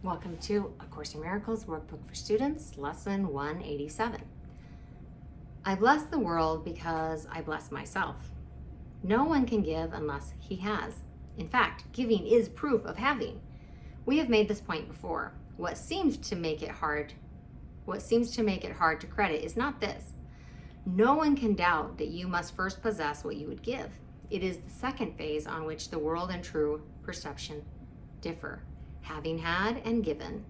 Welcome to A Course in Miracles Workbook for Students, Lesson 187. I bless the world because I bless myself. No one can give unless he has. In fact, giving is proof of having. We have made this point before. What seems to make it hard to credit is not this. No one can doubt that you must first possess what you would give. It is the second phase on which the world and true perception differ. Having had and given,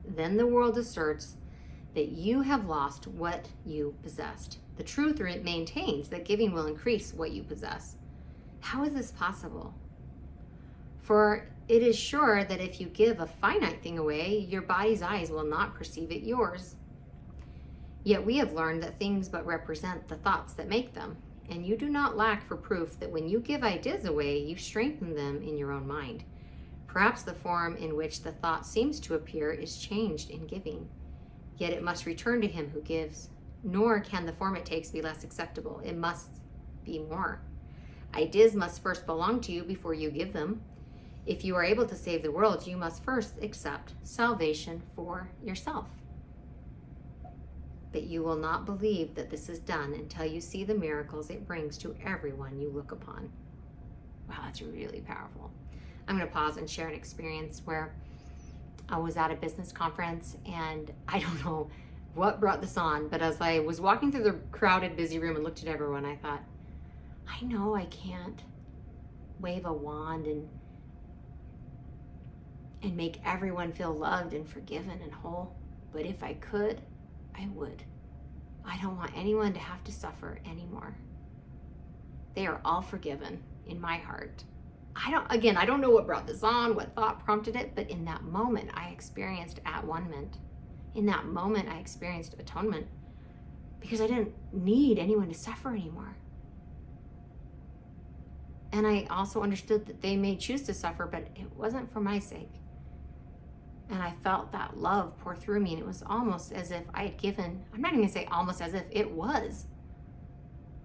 then the world asserts that you have lost what you possessed. The truth maintains that giving will increase what you possess. How is this possible? For it is sure that if you give a finite thing away, your body's eyes will not perceive it yours. Yet we have learned that things but represent the thoughts that make them, and you do not lack for proof that when you give ideas away, you strengthen them in your own mind. Perhaps the form in which the thought seems to appear is changed in giving, yet it must return to him who gives. Nor can the form it takes be less acceptable. It must be more. Ideas must first belong to you before you give them. If you are able to save the world, you must first accept salvation for yourself. But you will not believe that this is done until you see the miracles it brings to everyone you look upon. Wow, that's really powerful. I'm going to pause and share an experience where I was at a business conference, and I don't know what brought this on, but as I was walking through the crowded, busy room and looked at everyone, I thought, I know I can't wave a wand and make everyone feel loved and forgiven and whole, but if I could, I would. I don't want anyone to have to suffer anymore. They are all forgiven in my heart. I don't know what brought this on, what thought prompted it, but in that moment I experienced at-one-ment. In that moment I experienced atonement because I didn't need anyone to suffer anymore. And I also understood that they may choose to suffer, but it wasn't for my sake. And I felt that love pour through me, and it was almost as if I had given, I'm not even gonna say almost as if, it was.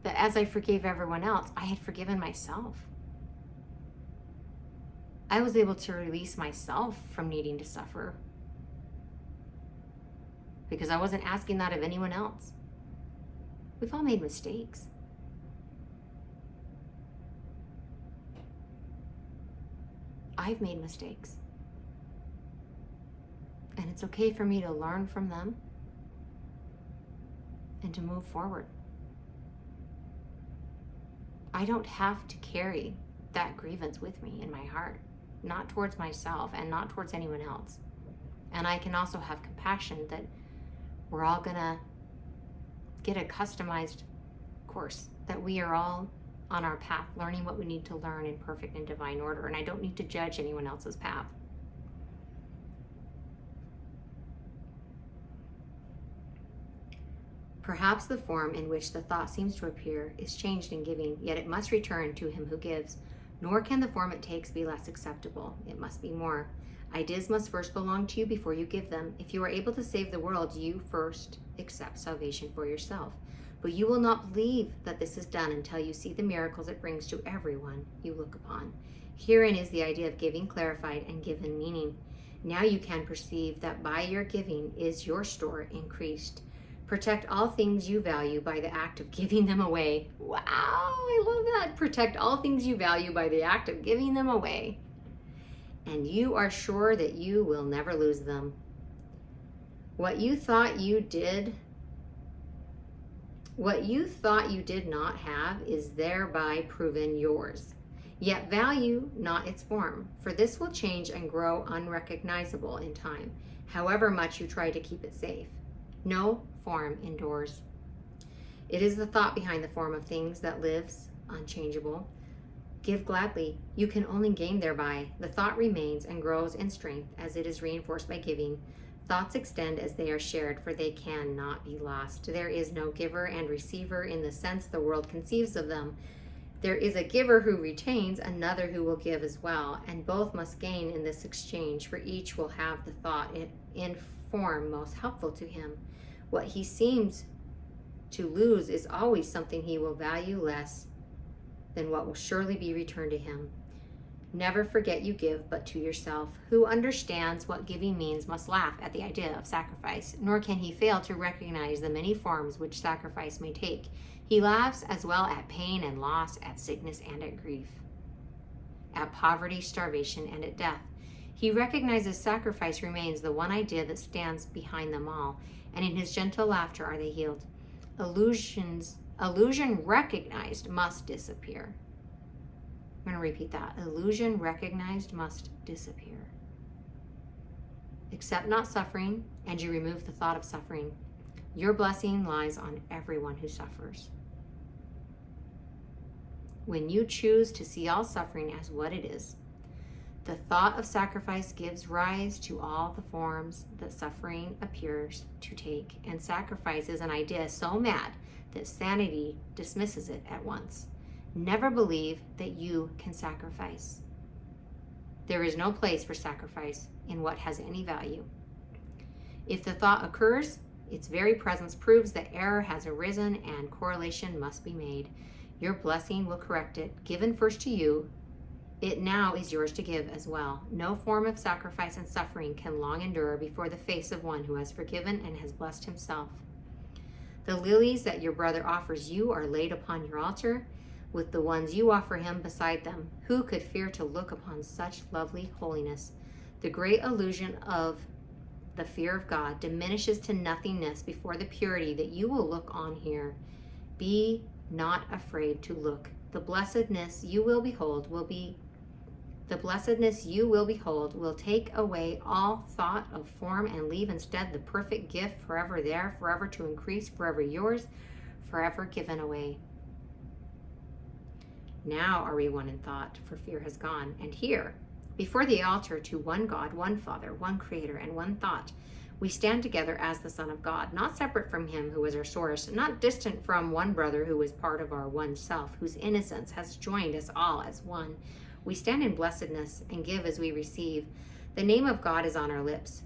That as I forgave everyone else, I had forgiven myself. I was able to release myself from needing to suffer because I wasn't asking that of anyone else. We've all made mistakes. I've made mistakes. And it's okay for me to learn from them and to move forward. I don't have to carry that grievance with me in my heart. Not towards myself and not towards anyone else. And I can also have compassion that we're all gonna get a customized course, that we are all on our path, learning what we need to learn in perfect and divine order, and I don't need to judge anyone else's path. Perhaps the form in which the thought seems to appear is changed in giving, yet it must return to him who gives. Nor can the form it takes be less acceptable. It must be more. Ideas must first belong to you before you give them. If you are able to save the world, you first accept salvation for yourself. But you will not believe that this is done until you see the miracles it brings to everyone you look upon. Herein is the idea of giving clarified and given meaning. Now you can perceive that by your giving is your store increased. Protect all things you value by the act of giving them away. Wow, I love that. Protect all things you value by the act of giving them away. And you are sure that you will never lose them. What you thought you did not have is thereby proven yours. Yet value not its form, for this will change and grow unrecognizable in time, however much you try to keep it safe. No form endures. It is the thought behind the form of things that lives unchangeable. Give gladly. You can only gain thereby. The thought remains and grows in strength as it is reinforced by giving. Thoughts extend as they are shared, for they cannot be lost. There is no giver and receiver in the sense the world conceives of them. There is a giver who retains, another who will give as well, and both must gain in this exchange, for each will have the thought in form most helpful to him. What he seems to lose is always something he will value less than what will surely be returned to him. Never forget you give but to yourself. Who understands what giving means must laugh at the idea of sacrifice, nor can he fail to recognize the many forms which sacrifice may take. He laughs as well at pain and loss, at sickness and at grief, at poverty, starvation, and at death. He recognizes sacrifice remains the one idea that stands behind them all, and in his gentle laughter are they healed. Illusion recognized must disappear. I'm going to repeat that. Illusion recognized must disappear. Accept not suffering, and you remove the thought of suffering. Your blessing lies on everyone who suffers. When you choose to see all suffering as what it is, the thought of sacrifice gives rise to all the forms that suffering appears to take, and sacrifice is an idea so mad that sanity dismisses it at once. Never believe that you can sacrifice. There is no place for sacrifice in what has any value. If the thought occurs, its very presence proves that error has arisen and correlation must be made. Your blessing will correct it. Given first to you, it now is yours to give as well. No form of sacrifice and suffering can long endure before the face of one who has forgiven and has blessed himself. The lilies that your brother offers you are laid upon your altar, with the ones you offer him beside them. Who could fear to look upon such lovely holiness? The great illusion of the fear of God diminishes to nothingness before the purity that you will look on here. Be not afraid to look. The blessedness you will behold will take away all thought of form and leave instead the perfect gift, forever there, forever to increase, forever yours, forever given away. Now are we one in thought, for fear has gone. And here, before the altar to one God, one Father, one Creator, and one thought, we stand together as the Son of God, not separate from him who is our source, not distant from one brother who is part of our one self, whose innocence has joined us all as one. We stand in blessedness and give as we receive. The name of God is on our lips.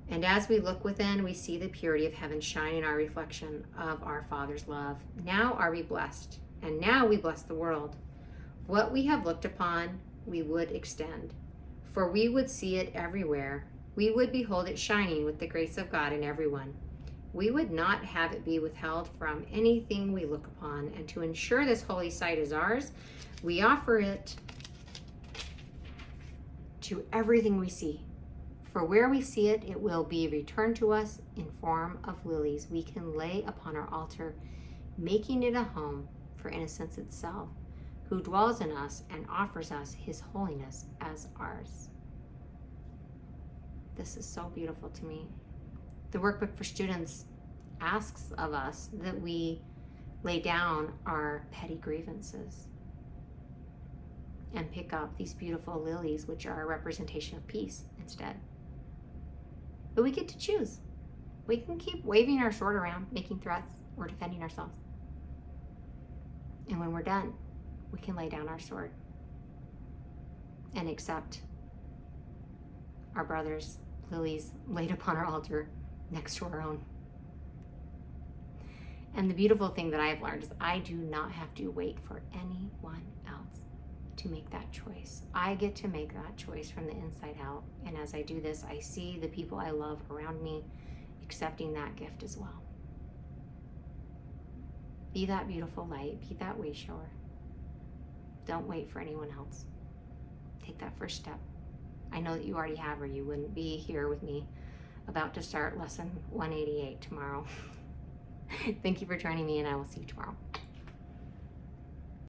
And as we look within, we see the purity of heaven shine in our reflection of our Father's love. Now are we blessed, and now we bless the world. What we have looked upon, we would extend, for we would see it everywhere. We would behold it shining with the grace of God in everyone. We would not have it be withheld from anything we look upon, and to ensure this holy sight is ours, we offer it to everything we see. For where we see it, it will be returned to us in form of lilies we can lay upon our altar, making it a home for innocence itself, who dwells in us and offers us his holiness as ours. This is so beautiful to me. The workbook for students asks of us that we lay down our petty grievances and pick up these beautiful lilies, which are a representation of peace instead. But we get to choose. We can keep waving our sword around, making threats, or defending ourselves. And when we're done, we can lay down our sword and accept our brother's lilies laid upon our altar next to our own. And the beautiful thing that I have learned is I do not have to wait for anyone else to make that choice. I get to make that choice from the inside out. And as I do this, I see the people I love around me accepting that gift as well. Be that beautiful light. Be that way shower. Don't wait for anyone else. Take that first step. I know that you already have, or you wouldn't be here with me about to start lesson 188 tomorrow. Thank you for joining me, and I will see you tomorrow.